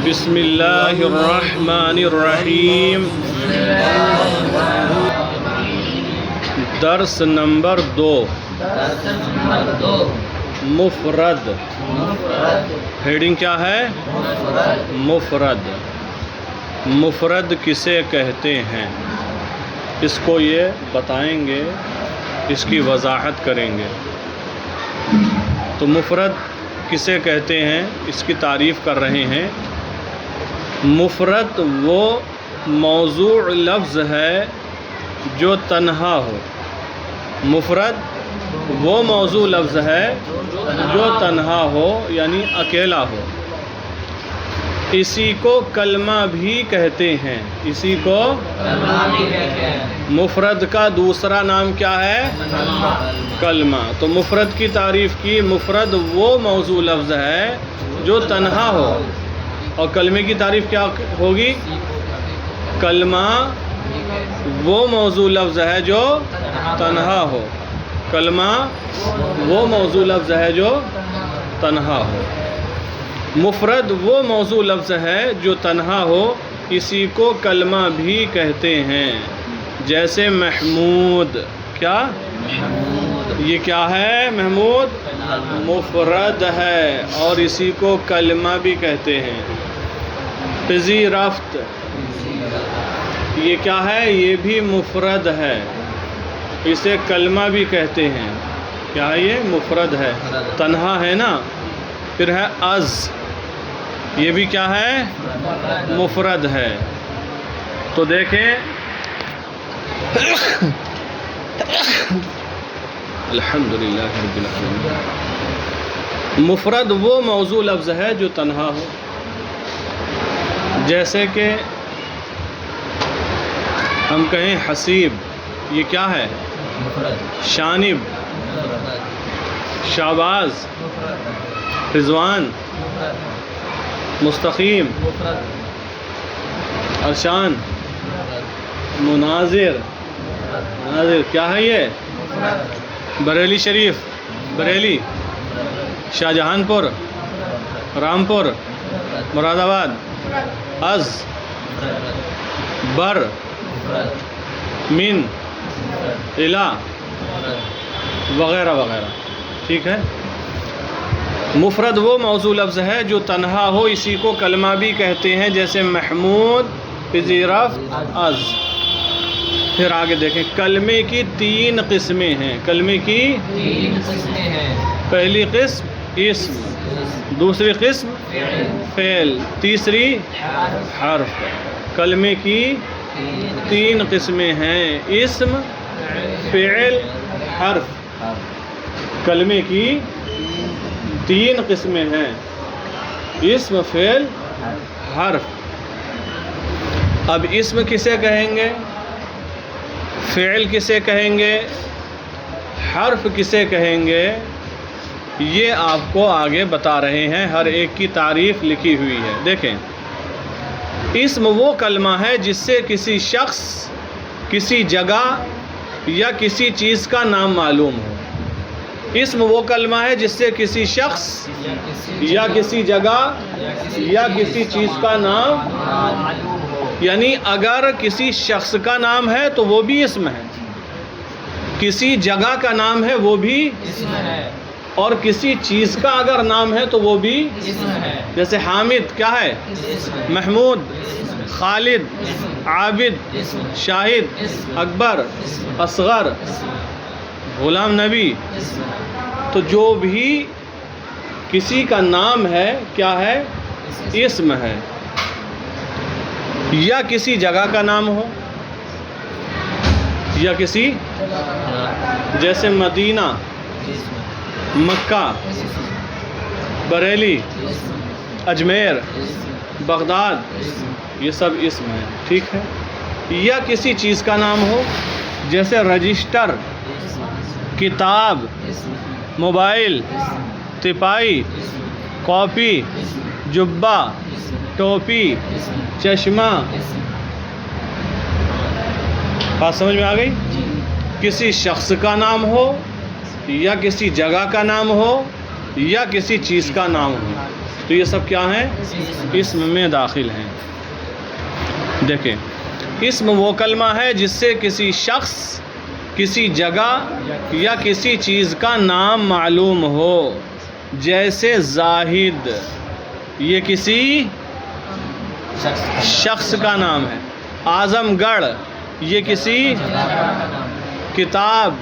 بسم اللہ الرحمن الرحیم۔ درس نمبر 2 مفرد۔ ہیڈنگ کیا ہے؟ مفرد۔ مفرد کسے کہتے ہیں اس کو یہ بتائیں گے، اس کی وضاحت کریں گے۔ تو مفرد کسے کہتے ہیں اس کی تعریف کر رہے ہیں۔ مفرد وہ موضوع لفظ ہے جو تنہا ہو۔ مفرد وہ موضوع لفظ ہے جو تنہا ہو، یعنی اکیلا ہو۔ اسی کو کلمہ بھی کہتے ہیں۔ اسی کو مفرد کا دوسرا نام کیا ہے؟ کلمہ۔ تو مفرد کی تعریف کی، مفرد وہ موضوع لفظ ہے جو تنہا ہو۔ اور کلمے کی تعریف کیا ہوگی؟ کلمہ وہ موضوع لفظ ہے جو تنہا ہو۔ کلمہ وہ موضوع لفظ ہے جو تنہا ہو۔ مفرد وہ موضوع لفظ ہے جو تنہا ہو، اسی کو کلمہ بھی کہتے ہیں۔ جیسے محمود، کیا یہ کیا ہے؟ محمود مفرد ہے اور اسی کو کلمہ بھی کہتے ہیں۔ پذیرفت، یہ کیا ہے؟ یہ بھی مفرد ہے، اسے کلمہ بھی کہتے ہیں۔ کیا ہے؟ یہ مفرد ہے، تنہا ہے نا۔ پھر ہے از، یہ بھی کیا ہے؟ مفرد ہے۔ تو دیکھیں الحمدللہ رب العالمین۔ مفرد وہ موضوع لفظ ہے جو تنہا ہو۔ جیسے کہ ہم کہیں حسیب، یہ کیا ہے؟ شانب، شہباز، رضوان، مستقیم، ارشان، مناظر۔ مناظر کیا ہے؟ یہ بریلی شریف، بریلی، شاہجہان پور، رامپور، مراد آباد، از، بر، من، الا، وغیرہ وغیرہ۔ ٹھیک ہے۔ مفرد وہ موضوع لفظ ہے جو تنہا ہو، اسی کو کلمہ بھی کہتے ہیں۔ جیسے محمود، پذیرفت، از۔ پھر آگے دیکھیں، کلمے کی 3 قسمیں ہیں۔ کلمے کی 3 قسمیں ہیں۔ پہلی قسم اسم، دوسری قسم فعل، تیسری حرف۔ کلمے کی 3 قسمیں ہیں، اسم، فعل، حرف۔ کلمے کی 3 قسمیں ہیں، اسم، فعل، حرف۔ اب اسم کسے کہیں گے؟ فعل کسے کہیں گے؟ حرف کسے کہیں گے؟ یہ آپ کو آگے بتا رہے ہیں، ہر ایک کی تعریف لکھی ہوئی ہے۔ دیکھیں، اسم وہ کلمہ ہے جس سے کسی شخص، کسی جگہ یا کسی چیز کا نام معلوم ہو۔ اسم وہ کلمہ ہے جس سے کسی شخص یا کسی جگہ یا کسی چیز کا نام، یعنی اگر کسی شخص کا نام ہے تو وہ بھی اسم ہے، کسی جگہ کا نام ہے وہ بھی اسم ہے، اور کسی چیز کا اگر نام ہے تو وہ بھی اسم ہے۔ جیسے حامد کیا ہے؟ محمود، خالد، عابد، شاہد، اکبر، اصغر، غلام نبی۔ تو جو بھی کسی کا نام ہے کیا ہے؟ اسم ہے۔ یا کسی جگہ کا نام ہو، یا کسی، جیسے مدینہ، مکہ، بریلی، اجمیر، بغداد، یہ سب اسم ہیں۔ ٹھیک ہے۔ یا کسی چیز کا نام ہو، جیسے رجسٹر، کتاب، موبائل، تپائی، کاپی، جبہ، ٹوپی، چشمہ۔ بات سمجھ میں آ گئی؟ کسی شخص کا نام ہو، یا کسی جگہ کا نام ہو، یا کسی چیز کا نام ہو۔ تو یہ سب کیا ہیں؟ اسم میں داخل ہیں۔ دیکھیں، اسم وہ کلمہ ہے جس سے کسی شخص، کسی جگہ یا کسی چیز کا نام معلوم ہو، جیسے زاہد، یہ کسی شخص کا نام ہے۔ اعظم گڑھ، یہ کسی کتاب،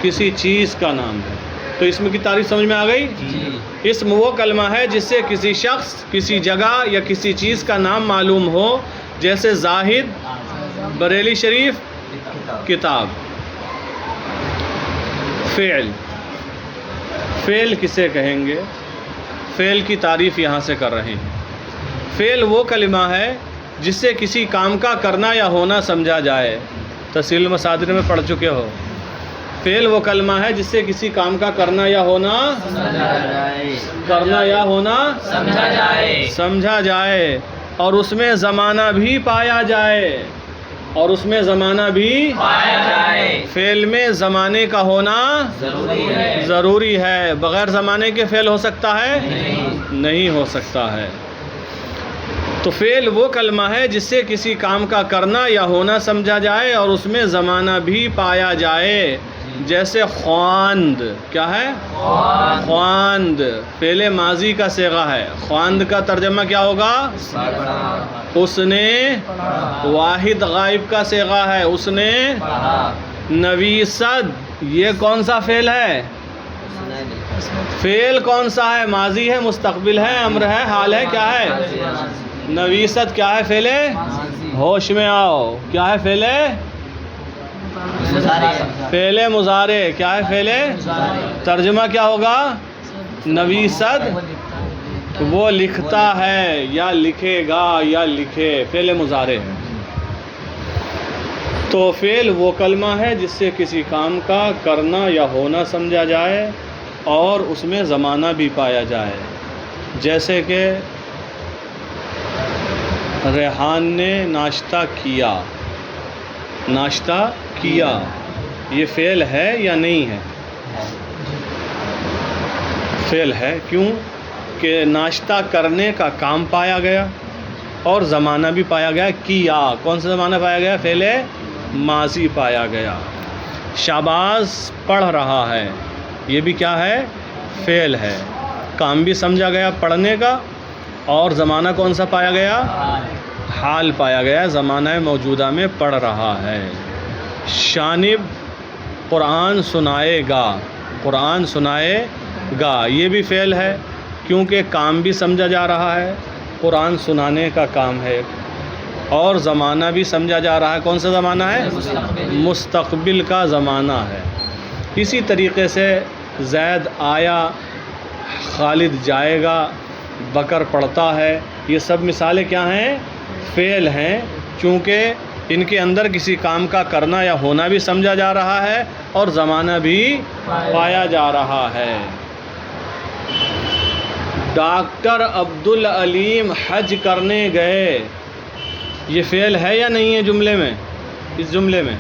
کسی چیز کا نام ہے۔ تو اسم کی تعریف سمجھ میں آ گئی؟ اسم وہ کلمہ ہے جس سے کسی شخص، کسی جگہ یا کسی چیز کا نام معلوم ہو، جیسے زاہد، بریلی شریف، کتاب۔ فعل، فعل کسے کہیں گے؟ فعل کی تعریف یہاں سے کر رہے ہیں۔ فعل وہ کلمہ ہے جس سے کسی کام کا کرنا یا ہونا سمجھا جائے۔ تفصیل المصادر میں پڑھ چکے ہو۔ فعل وہ کلمہ ہے جس سے کسی کام کا کرنا یا ہونا سمجھا جائے اور اس میں زمانہ بھی پایا جائے، فعل میں زمانے کا ہونا ضروری ہے۔ بغیر زمانے کے فعل ہو سکتا ہے؟ نہیں ہو سکتا ہے۔ تو فعل وہ کلمہ ہے جس سے کسی کام کا کرنا یا ہونا سمجھا جائے اور اس میں زمانہ بھی پایا جائے، جیسے خواند۔ کیا ہے؟ خواند فعل ماضی کا صیغہ ہے۔ خواند کا ترجمہ کیا ہوگا؟ اس نے۔ واحد غائب کا صیغہ ہے، اس نے۔ نویسد، یہ کون سا فعل ہے؟ فعل کون سا ہے؟ ماضی ہے، مستقبل ہے، امر ہے، حال ہے، کیا ہے؟ نویسد کیا ہے؟ فعل ہوش میں آؤ، کیا ہے؟ فعل مضارع، کیا ہے؟ فعل ترجمہ کیا ہوگا؟ نویسد وہ لکھتا ہے یا لکھے گا یا لکھے، فعل مضارع ہے۔ تو فعل وہ کلمہ ہے جس سے کسی کام کا کرنا یا ہونا سمجھا جائے اور اس میں زمانہ بھی پایا جائے، جیسے کہ ریحان نے ناشتہ کیا۔ ناشتہ کیا یہ فعل ہے یا نہیں ہے؟ فعل ہے۔ کیوں کہ ناشتہ کرنے کا کام پایا گیا اور زمانہ بھی پایا گیا۔ کیا کون سا زمانہ پایا گیا؟ فعل ماضی پایا گیا۔ شہباز پڑھ رہا ہے، یہ بھی کیا ہے؟ فعل ہے۔ کام بھی سمجھا گیا پڑھنے کا، اور زمانہ کون سا پایا گیا؟ حال پایا گیا، زمانہ موجودہ میں پڑھ رہا ہے۔ شانب قرآن سنائے گا، قرآن سنائے گا یہ بھی فعل ہے، کیونکہ کام بھی سمجھا جا رہا ہے، قرآن سنانے کا کام ہے، اور زمانہ بھی سمجھا جا رہا ہے۔ کون سا زمانہ ہے؟ مستقبل کا زمانہ ہے۔ اسی طریقے سے زید آیا، خالد جائے گا، بکر پڑھتا ہے، یہ سب مثالیں کیا ہیں؟ فعل ہیں، چونکہ ان کے اندر کسی کام کا کرنا یا ہونا بھی سمجھا جا رہا ہے اور زمانہ بھی پایا جا رہا ہے۔ ڈاکٹر عبدالعلیم حج کرنے گئے، یہ فعل ہے یا نہیں ہے جملے میں؟ اس جملے میں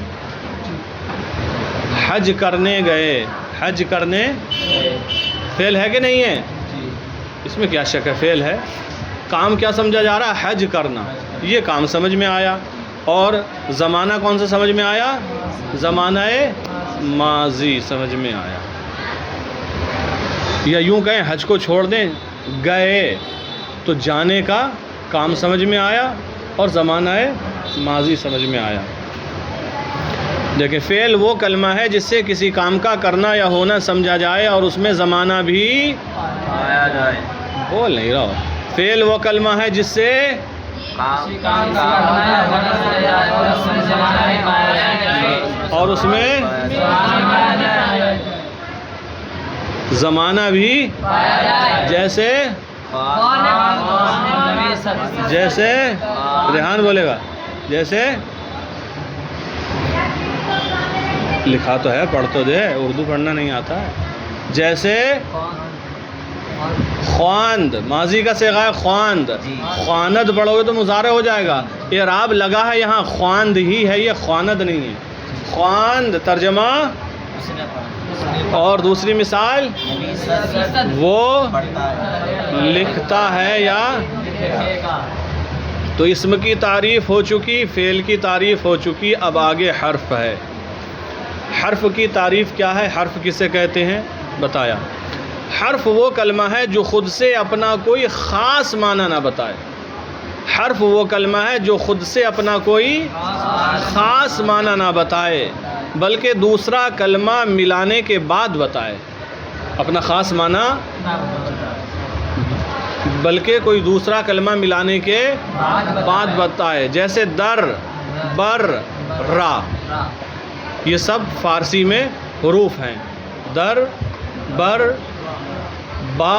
حج کرنے گئے، حج کرنے فعل ہے کہ نہیں ہے؟ اس میں کیا شک ہے؟ فعل ہے۔ کام کیا سمجھا جا رہا ہے؟ حج کرنا، یہ کام سمجھ میں آیا، اور زمانہ کون سا سمجھ میں آیا؟ زمانہ ماضی سمجھ میں آیا۔ یا یوں کہیں حج کو چھوڑ دیں، گئے تو جانے کا کام سمجھ میں آیا اور زمانہ ماضی سمجھ میں آیا۔ دیکھیں، فعل وہ کلمہ ہے جس سے کسی کام کا کرنا یا ہونا سمجھا جائے اور اس میں زمانہ بھی پایا جائے۔ بول نہیں رہا۔ فعل وہ کلمہ ہے جس سے اور اس میں زمانہ بھی، جیسے ریحان بولے گا، جیسے لکھا تو ہے، پڑھ تو دے، اردو پڑھنا نہیں آتا ہے۔ جیسے خواند، ماضی کا صیغہ ہے خواند، خواند پڑھو گے تو مضارع ہو جائے گا۔ اعراب لگا ہے یہاں خواند ہی ہے، یہ خواند نہیں ہے۔ خواند ترجمہ اور دوسری مثال وہ لکھتا ہے یا تو اسم کی تعریف ہو چکی، فعل کی تعریف ہو چکی، اب آگے حرف ہے۔ حرف کی تعریف کیا ہے؟ حرف کسے کہتے ہیں بتایا۔ حرف وہ کلمہ ہے جو خود سے اپنا کوئی خاص معنی نہ بتائے۔ حرف وہ کلمہ ہے جو خود سے اپنا کوئی خاص معنی نہ بتائے بلکہ دوسرا کلمہ ملانے کے بعد بتائے۔ اپنا خاص معنی بلکہ کوئی دوسرا کلمہ ملانے کے بعد بتائے، جیسے در، بر، را، یہ سب فارسی میں حروف ہیں۔ در، بر، با،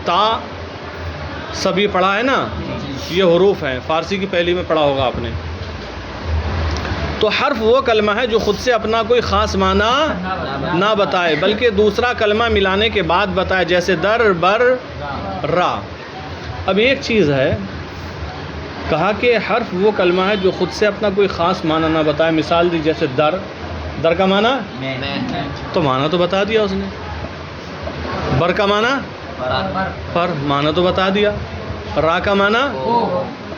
تا، سبھی پڑھا ہے نا، یہ حروف ہیں، فارسی کی پہلی میں پڑھا ہوگا آپ نے۔ تو حرف وہ کلمہ ہے جو خود سے اپنا کوئی خاص معنی نہ بتائے بلکہ دوسرا کلمہ ملانے کے بعد بتائے، جیسے در، بر، را۔ اب ایک چیز ہے، کہا کہ حرف وہ کلمہ ہے جو خود سے اپنا کوئی خاص معنی نہ بتائے۔ مثال دی، جیسے در، در کا معنی تو معنی تو بتا دیا اس نے۔ بر کا معنی پر، معنی تو بتا دیا۔ را کا معنی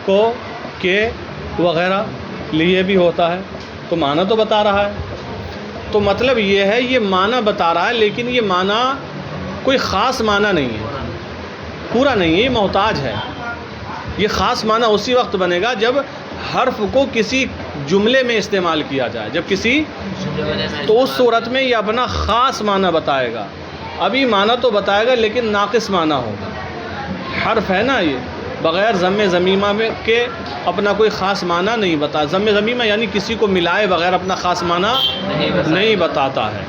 کو، کے، وغیرہ لیے بھی ہوتا ہے، تو معنی تو بتا رہا ہے۔ تو مطلب یہ ہے، یہ معنی بتا رہا ہے لیکن یہ معنی کوئی خاص معنی نہیں ہے، پورا نہیں ہے، یہ محتاج ہے۔ یہ خاص معنی اسی وقت بنے گا جب حرف کو کسی جملے میں استعمال کیا جائے، جب کسی، تو اس صورت میں یہ اپنا خاص معنی بتائے گا۔ ابھی معنی تو بتائے گا لیکن ناقص معنی ہوگا۔ حرف ہے نا یہ، بغیر ضم ضمیمہ میں کے اپنا کوئی خاص معنی نہیں بتا۔ ضم ضمیمہ یعنی کسی کو ملائے بغیر اپنا خاص معنی نہیں بتاتا ہے۔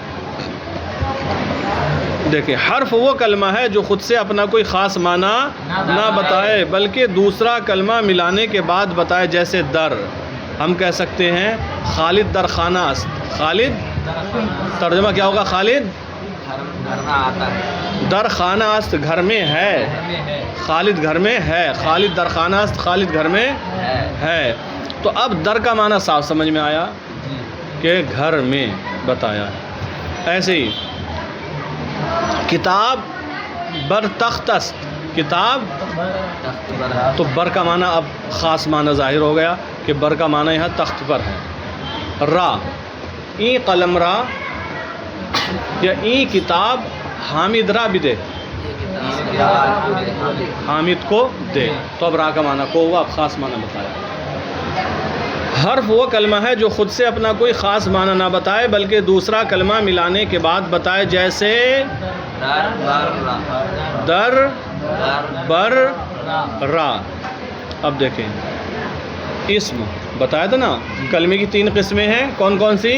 دیکھیں، حرف وہ کلمہ ہے جو خود سے اپنا کوئی خاص معنی نہ بتائے بلکہ دوسرا کلمہ ملانے کے بعد بتائے، جیسے در، ہم کہہ سکتے ہیں خالد در خانہ است۔ خالد، ترجمہ کیا ہوگا؟ خالد در خانہ است، گھر میں ہے۔ خالد گھر میں ہے، خالد در خانہ است، خالد گھر میں ہے۔ تو اب در کا معنی صاف سمجھ میں آیا کہ گھر میں بتایا۔ ایسے ہی کتاب بر تخت است، کتاب، تو بر کا معنی اب خاص معنی ظاہر ہو گیا کہ بر کا معنی یہاں تخت پر ہے۔ را، ای قلم را یا ای کتاب حامد را بھی دے، حامد کو دے، تو اب را کا معنی کو ہوا، اب خاص معنی بتایا۔ حرف وہ کلمہ ہے جو خود سے اپنا کوئی خاص معنی نہ بتائے بلکہ دوسرا کلمہ ملانے کے بعد بتائے، جیسے در، بر، را۔ اب دیکھیں، اسم بتایا تھا نا، کلمے کی 3 قسمیں ہیں، کون کون سی؟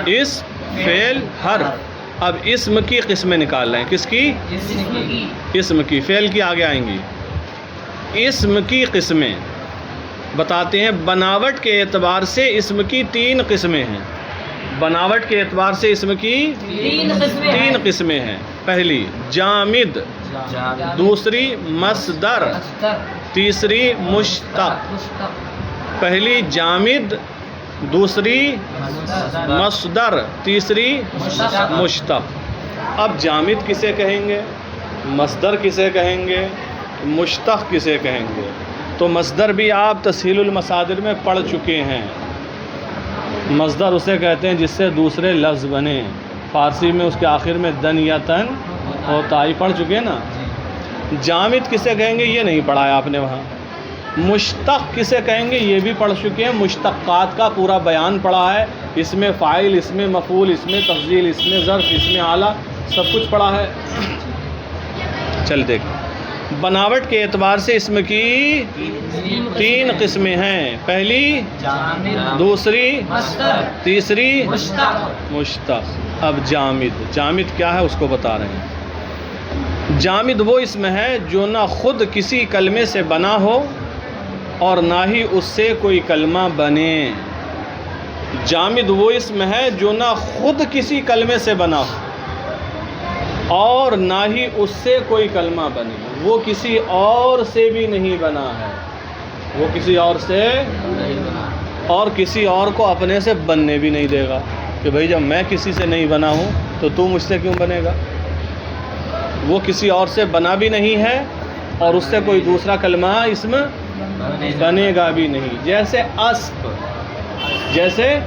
اسم، فعل، حرف۔ اب اسم کی قسمیں نکال رہے ہیں، کس کی؟ اسم کی، فعل کی آگے آئیں گی۔ اسم کی قسمیں بتاتے ہیں، بناوٹ کے اعتبار سے اسم کی 3 قسمیں ہیں۔ بناوٹ کے اعتبار سے اسم کی 3 قسمیں ہیں۔ پہلی جامد، دوسری مصدر، تیسری مشتق۔ پہلی جامد، دوسری مصدر، تیسری مشتق۔ اب جامد کسے کہیں گے، مصدر کسے کہیں گے، مشتق کسے کہیں گے؟ تو مصدر بھی آپ تسہیل المصادر میں پڑھ چکے ہیں۔ مصدر اسے کہتے ہیں جس سے دوسرے لفظ بنے، فارسی میں اس کے آخر میں دن یا تن ہوتا، ہی پڑھ چکے نا۔ جامد کسے کہیں گے یہ نہیں پڑھا ہے آپ نے وہاں۔ مشتق کسے کہیں گے یہ بھی پڑھ چکے ہیں، مشتقات کا پورا بیان پڑھا ہے، اس میں فاعل، اس میں مفعول، اس میں تفضیل، اس میں ظرف، اس میں اعلیٰ، سب کچھ پڑھا ہے۔ چل دیکھ، بناوٹ کے اعتبار سے اسم کی 3 قسمیں ہیں، پہلی دوسری تیسری مشتق۔ اب جامد، جامد کیا ہے اس کو بتا رہے ہیں۔ جامد وہ اسم ہے جو نہ خود کسی کلمے سے بنا ہو اور نہ ہی اس سے کوئی کلمہ بنے۔ جامد وہ اسم ہے جو نہ خود کسی کلمے سے بنا ہو اور نہ ہی اس سے کوئی کلمہ بنے، وہ کسی اور سے بھی نہیں بنا ہے، وہ کسی اور سے، اور کسی اور کو اپنے سے بننے بھی نہیں دے گا۔ کہ بھئی جب میں کسی سے نہیں بنا ہوں تو تو مجھ سے کیوں بنے گا؟ وہ کسی اور سے بنا بھی نہیں ہے اور اس سے کوئی دوسرا کلمہ اسم بنے گا بھی نہیں. جیسے اسب، جیسے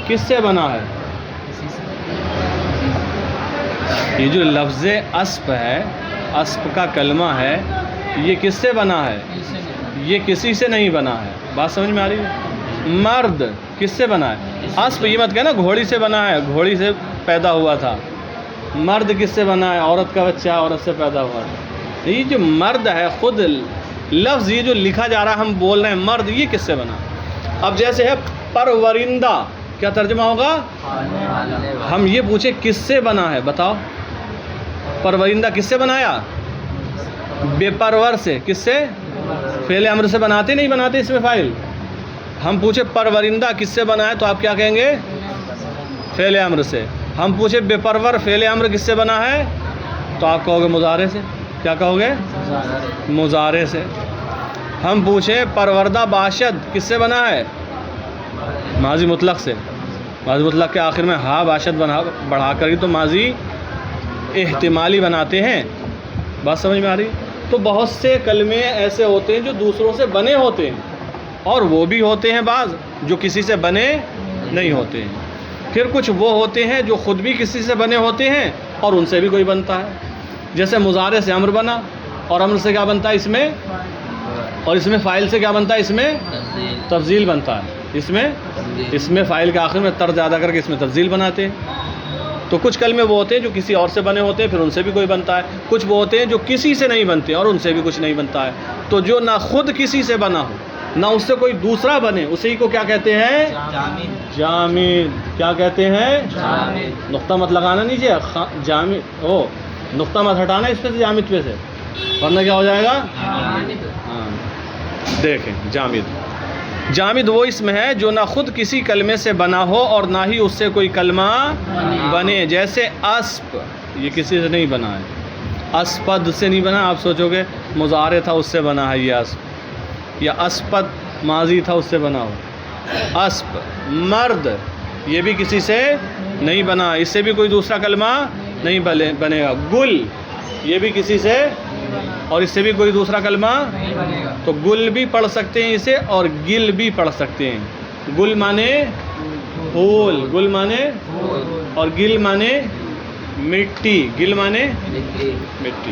کس سے بنا ہے؟ یہ جو لفظ اسب ہے، اسب کا کلمہ ہے، یہ کس سے بنا ہے؟ یہ کسی سے نہیں بنا ہے. بات سمجھ میں آ رہی ہے؟ مرد کس سے بنا ہے؟ اسب یہ مت کہنا گھوڑی سے بنا ہے، گھوڑی سے پیدا ہوا تھا. مرد کس سے بنا ہے؟ عورت کا بچہ عورت سے پیدا ہوا تھا. یہ جو مرد ہے، خود لفظ یہ جو لکھا جا رہا ہے، ہم بول رہے ہیں مرد، یہ کس سے بنا؟ اب جیسے ہے پرورندہ، کیا ترجمہ ہوگا؟ ہم یہ پوچھیں کس سے بنا ہے، بتاؤ. پرورندہ کس سے بنایا؟ بے پرور سے. کس سے؟ فعل امر سے بناتے نہیں بناتے اس میں فاعل. ہم پوچھے پرورندہ کس سے بنا ہے تو آپ کیا کہیں گے؟ فعل امر سے. ہم پوچھے بے پرور فعل امر کس سے بنا ہے تو آپ کہو گے مضارع سے. کیا کہو گے؟ مضارع سے. ہم پوچھے پروردہ باشد کس سے بنا ہے؟ ماضی مطلق سے. ماضی مطلق کے آخر میں ہا باشد بڑھا کر ہی تو ماضی احتمالی بناتے ہیں. بات سمجھ میں آ رہی؟ تو بہت سے کلمے ایسے ہوتے ہیں جو دوسروں سے بنے ہوتے ہیں، اور وہ بھی ہوتے ہیں بعض جو کسی سے بنے نہیں ہوتے ہیں. پھر کچھ وہ ہوتے ہیں جو خود بھی کسی سے بنے ہوتے ہیں اور ان سے بھی کوئی بنتا ہے. جیسے مضارع سے امر بنا، اور امر سے کیا بنتا ہے؟ اس میں، اور اس میں فاعل سے کیا بنتا ہے؟ اس میں تفضیل بنتا ہے. اس میں فاعل کے آخر میں تر زیادہ کر کے اس میں تفضیل بناتے ہیں. تو کچھ کلمے وہ ہوتے ہیں جو کسی اور سے بنے ہوتے ہیں، پھر ان سے بھی کوئی بنتا ہے. کچھ وہ ہوتے ہیں جو کسی سے نہیں بنتے اور ان سے بھی کچھ نہیں بنتا ہے. تو جو نہ خود کسی سے بنا ہو نہ اس سے کوئی دوسرا بنے، اسی کو کیا کہتے ہیں؟ جامد. کیا کہتے ہیں؟ نقطہ مت لگانا نیچے، جامد او نقطہ مت ہٹانا اس پہ سے، جامد پہ سے، ورنہ کیا ہو جائے گا؟ ہاں دیکھیں، جامد وہ اسم ہے جو نہ خود کسی کلمے سے بنا ہو اور نہ ہی اس سے کوئی کلمہ بنے. جیسے اسب، یہ کسی سے نہیں بنا ہے. اسپد سے نہیں بنا. آپ سوچو گے مضارع تھا اس سے بنا ہے یہ اسب، یا اسپد ماضی تھا اس سے بنا ہو. اسب. مرد یہ بھی کسی سے نہیں بنا، اس سے بھی کوئی دوسرا کلمہ نہیں بنے گا. گل یہ بھی کسی سے اور اس سے بھی کوئی دوسرا کلمہ. تو گل بھی پڑھ سکتے ہیں اسے اور گل بھی پڑھ سکتے ہیں. گل مانے پھول، گل مانے، اور گل مانے مٹی، گل مانے مٹی.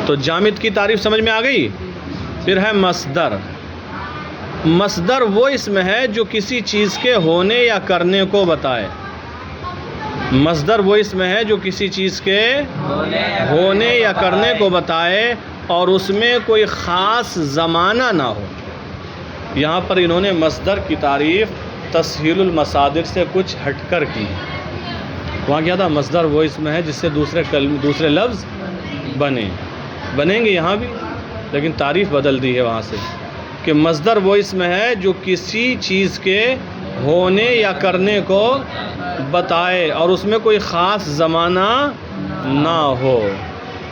تو جامد کی تعریف سمجھ میں آ گئی. پھر ہے مصدر. مصدر وہ اسم ہے جو کسی چیز کے ہونے یا کرنے کو بتائے. مصدر وہ اسم ہے جو کسی چیز کے ہونے یا کرنے کو بتائے اور اس میں کوئی خاص زمانہ نہ ہو. یہاں پر انہوں نے مصدر کی تعریف تسہیل المصادر سے کچھ ہٹ کر کی. وہاں کیا تھا؟ مصدر وہ اسم ہے جس سے دوسرے لفظ بنیں گے یہاں بھی، لیکن تعریف بدل دی ہے وہاں سے کہ مصدر وہ اسم ہے جو کسی چیز کے ہونے یا کرنے کو بتائے اور اس میں کوئی خاص زمانہ نہ ہو.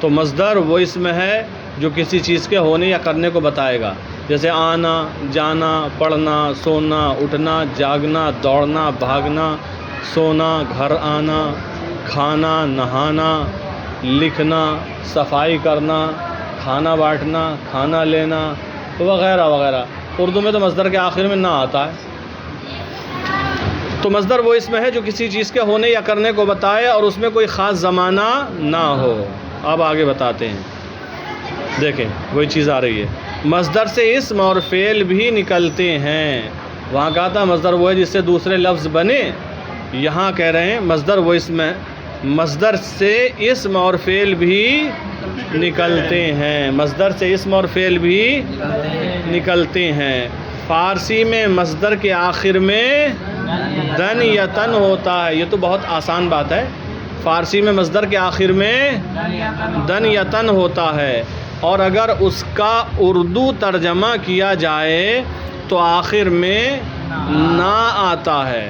تو مصدر وہ اسم ہے جو کسی چیز کے ہونے یا کرنے کو بتائے گا. جیسے آنا، جانا، پڑھنا، سونا، اٹھنا، جاگنا، دوڑنا، بھاگنا، سونا، گھر آنا، کھانا، نہانا، لکھنا، صفائی کرنا، کھانا بانٹنا، کھانا لینا وغیرہ وغیرہ. اردو میں تو مصدر کے آخر میں نہ آتا ہے. تو مصدر وہ اسم ہے جو کسی چیز کے ہونے یا کرنے کو بتائے اور اس میں کوئی خاص زمانہ نہ ہو. اب آگے بتاتے ہیں. دیکھیں وہی چیز آ رہی ہے. مصدر سے اسم اور فعل بھی نکلتے ہیں. وہاں کہا تھا مصدر وہ ہے جس سے دوسرے لفظ بنے. یہاں کہہ رہے ہیں مصدر وہ اسم ہے، مصدر سے اسم اور فعل بھی نکلتے ہیں. مصدر سے اسم اور فعل بھی نکلتے ہیں. فارسی میں مصدر کے آخر میں دن یا تن ہوتا ہے. یہ تو بہت آسان بات ہے. فارسی میں مصدر کے آخر میں دن یا تن ہوتا ہے، اور اگر اس کا اردو ترجمہ کیا جائے تو آخر میں نا آتا ہے.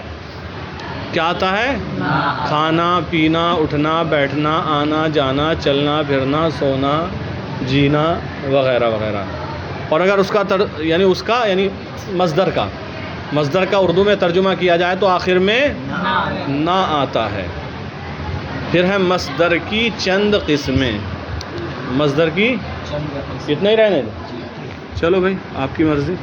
کیا آتا ہے؟ کھانا، پینا، اٹھنا، بیٹھنا، آنا، جانا، چلنا، پھرنا، سونا، جینا وغیرہ وغیرہ. اور اگر اس کا یعنی مصدر کا مصدر کا اردو میں ترجمہ کیا جائے تو آخر میں نہ آتا ہے۔ پھر ہے مصدر کی چند قسمیں، مصدر کی اتنا ہی رہنے دیں، چلو بھائی آپ کی مرضی۔